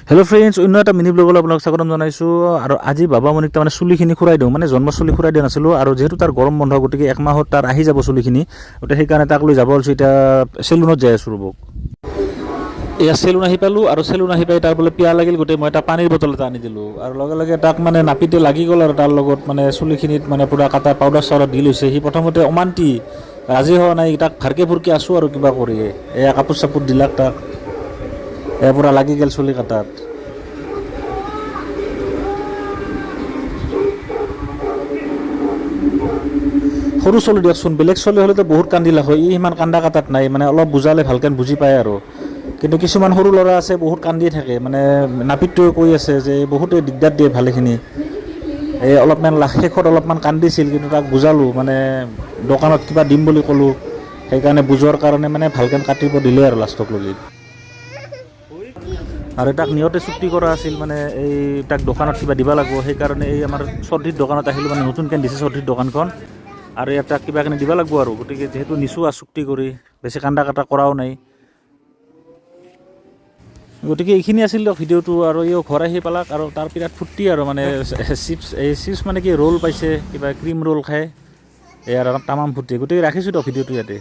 Hello' friends, অন্য এটা mini ব্লগলৈ আপোনাক স্বাগতম জনাইছোঁ। আৰু আজি বাবামণিক তাৰমানে চুলিখিনি খুৰাই দিওঁ, মানে জন্ম চুলি খুৰাই দিয়া নাছিলোঁ। আৰু যিহেতু তাৰ গৰম বন্ধ, গতিকে এক মাহত তাৰ আহি যাব চুলিখিনি, গতিকে সেইকাৰণে তাক লৈ যাব ওলাইছোঁ। এতিয়া চেলুনত যাই আছোঁ ৰ'ব। এয়া চেলুন আহি পালোঁ, আৰু চেলুন আহি পাই তাৰ বোলে পিয়াহ লাগিল, গোটেই মই এটা পানীৰ বটল এটা আনি দিলোঁ। আৰু লগে লগে তাক মানে নাপিতে লাগি গ'ল, আৰু তাৰ লগত মানে চুলিখিনিত মানে পূৰা কাটা পাউডাৰ চাউডাৰ দি লৈছে। সি প্ৰথমতে অমান্তি ৰাজি হোৱা নাই, তাক ভাৰকে ভুৰকে আছোঁ আৰু কিবা কৰি। এয়া কাপোৰ চাপোৰ দিলাক তাক, পূৰা লাগি গ'ল চুলি কাটাত। সৰু চলি দিয়কচোন, বেলেগ চলি হ'লেতো বহুত কান্দিলা হয়। ইমান কান্দা কাটাত নাই, মানে অলপ বুজালে ভালকৈ বুজি পায় আৰু। কিন্তু কিছুমান সৰু ল'ৰা আছে বহুত কান্দিয়ে থাকে, মানে নাপিতটোৱে কৈ আছে যে বহুতে দিগদাৰ দিয়ে ভালেখিনি। এই অলপমান শেষত অলপমান কান্দিছিল, কিন্তু তাক বুজালোঁ, মানে দোকানত কিবা দিম বুলি ক'লোঁ, সেইকাৰণে বুজোৱাৰ কাৰণে মানে ভালকৈ কাটিব দিলে আৰু লাষ্টক লগি। আৰু তাক নিয়তে চুক্তি কৰা আছিল, মানে এই তাক দোকানত কিবা দিব লাগিব। সেইকাৰণে এই আমাৰ চৰ্দিৰ দোকানত আহিলোঁ, মানে নতুনকৈ দিছে চৰ্দিৰ দোকানখন। আৰু ইয়াত তাক কিবাখিনি দিব লাগিব আৰু, গতিকে যিহেতু নিছোঁ আৰু চুক্তি কৰি, বেছি কান্দা কাটা কৰাও নাই। গতিকে এইখিনি আছিল দিয়ক ভিডিঅ'টো। আৰু ইও ঘৰ আহি পালাক, আৰু তাৰ বিৰাট ফূৰ্তি আৰু, মানে চিপছ মানে কি ৰোল পাইছে, কিবা ক্ৰীম ৰোল খায়, এই আৰু তামাম ফূৰ্তি। গতিকে ৰাখিছোঁ দিয়ক ভিডিঅ'টো ইয়াতে।